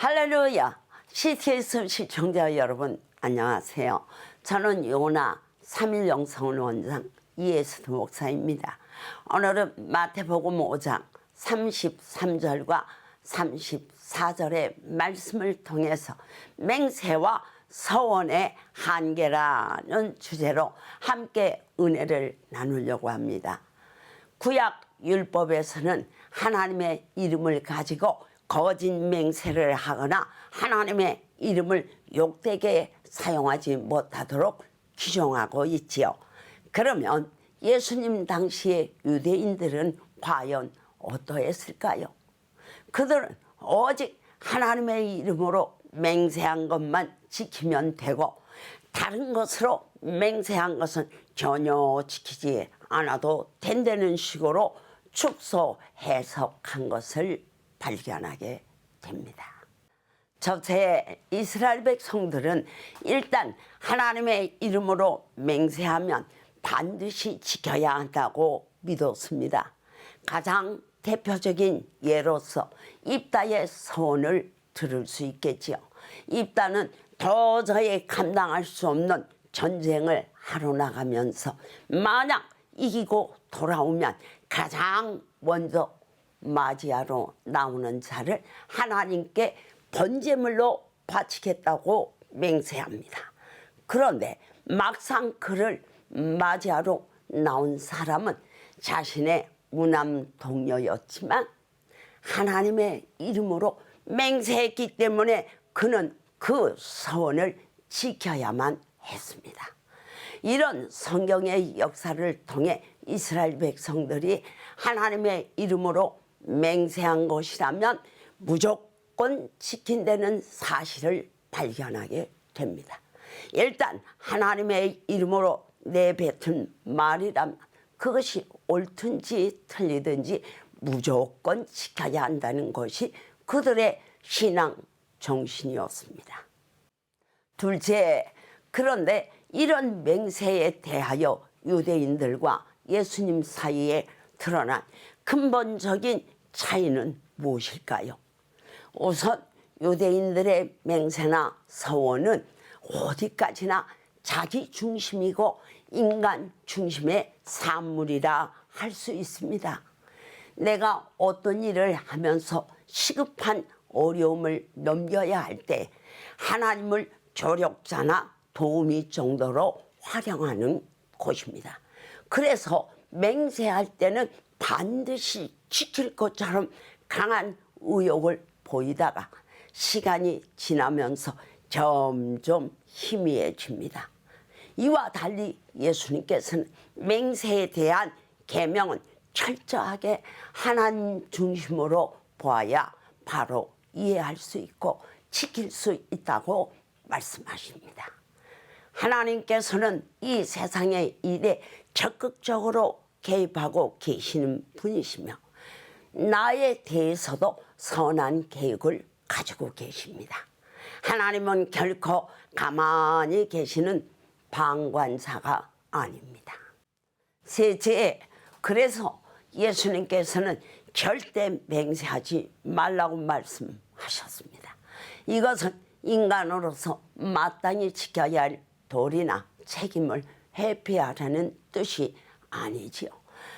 할렐루야! CTS 시청자 여러분 안녕하세요. 저는 요나 3일 영성원 원장 이예수 목사입니다. 오늘은 마태복음 5장 33절과 34절의 말씀을 통해서 맹세와 서원의 한계라는 주제로 함께 은혜를 나누려고 합니다. 구약 율법에서는 하나님의 이름을 가지고 거짓 맹세를 하거나 하나님의 이름을 욕되게 사용하지 못하도록 규정하고 있지요. 그러면 예수님 당시의 유대인들은 과연 어떠했을까요? 그들은 오직 하나님의 이름으로 맹세한 것만 지키면 되고 다른 것으로 맹세한 것은 전혀 지키지 않아도 된다는 식으로 축소 해석한 것을 발견하게 됩니다. 저체 이스라엘 백성들은 일단 하나님의 이름으로 맹세하면 반드시 지켜야 한다고 믿었습니다. 가장 대표적인 예로서 입다의 서원을 들을 수 있겠지요. 입다는 도저히 감당할 수 없는 전쟁을 하러 나가면서 만약 이기고 돌아오면 가장 먼저 맞이하러 나오는 자를 하나님께 번제물로 바치겠다고 맹세합니다. 그런데 막상 그를 맞이하러 나온 사람은 자신의 무남 동료였지만 하나님의 이름으로 맹세했기 때문에 그는 그 서원을 지켜야만 했습니다. 이런 성경의 역사를 통해 이스라엘 백성들이 하나님의 이름으로 맹세한 것이라면 무조건 지킨다는 사실을 발견하게 됩니다. 일단 하나님의 이름으로 내뱉은 말이라면 그것이 옳든지 틀리든지 무조건 지켜야 한다는 것이 그들의 신앙 정신이었습니다. 둘째, 그런데 이런 맹세에 대하여 유대인들과 예수님 사이에 드러난 근본적인 차이는 무엇일까요? 우선 유대인들의 맹세나 서원은 어디까지나 자기 중심이고 인간 중심의 산물이라 할 수 있습니다. 내가 어떤 일을 하면서 시급한 어려움을 넘겨야 할 때 하나님을 조력자나 도우미 정도로 활용하는 곳입니다. 그래서 맹세할 때는 반드시 지킬 것처럼 강한 의욕을 보이다가 시간이 지나면서 점점 희미해집니다. 이와 달리 예수님께서는 맹세에 대한 계명은 철저하게 하나님 중심으로 보아야 바로 이해할 수 있고 지킬 수 있다고 말씀하십니다. 하나님께서는 이 세상의 일에 적극적으로 개입하고 계시는 분이시며 나에 대해서도 선한 계획을 가지고 계십니다. 하나님은 결코 가만히 계시는 방관자가 아닙니다. 셋째, 그래서 예수님께서는 절대 맹세하지 말라고 말씀하셨습니다. 이것은 인간으로서 마땅히 지켜야 할 도리나 책임을 회피하라는 뜻이 아니지요.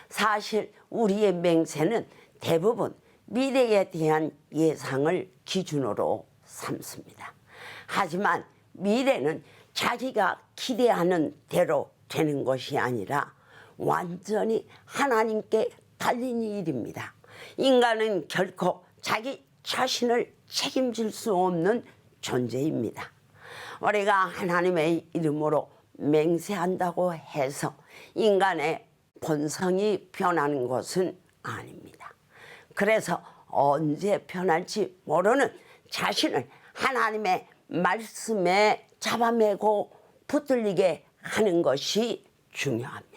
사실 우리의 맹세는 대부분 미래에 대한 예상을 기준으로 삼습니다. 하지만 미래는 자기가 기대하는 대로 되는 것이 아니라 완전히 하나님께 달린 일입니다. 인간은 결코 자기 자신을 책임질 수 없는 존재입니다. 우리가 하나님의 이름으로 맹세한다고 해서 인간의 본성이 변하는 것은 아닙니다. 그래서 언제 변할지 모르는 자신을 하나님의 말씀에 잡아매고 붙들리게 하는 것이 중요합니다.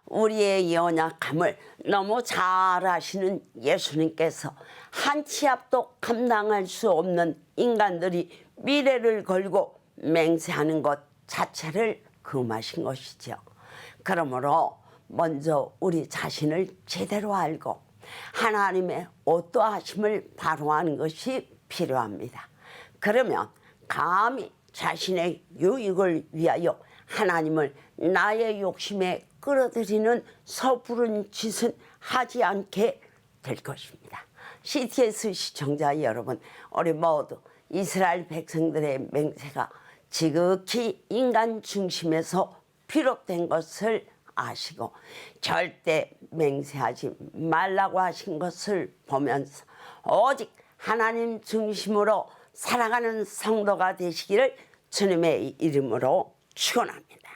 우리의 연약함을 너무 잘 아시는 예수님께서 한 치 앞도 감당할 수 없는 인간들이 미래를 걸고 맹세하는 것 자체를 금하신 것이죠. 그러므로 먼저 우리 자신을 제대로 알고 하나님의 어떠하심을 바로하는 것이 필요합니다. 그러면 감히 자신의 유익을 위하여 하나님을 나의 욕심에 끌어들이는 서부른 짓은 하지 않게 될 것입니다. CTS 시청자 여러분, 우리 모두 이스라엘 백성들의 맹세가 지극히 인간 중심에서 비롯된 것을 아시고 절대 맹세하지 말라고 하신 것을 보면서 오직 하나님 중심으로 살아가는 성도가 되시기를 주님의 이름으로 축원합니다.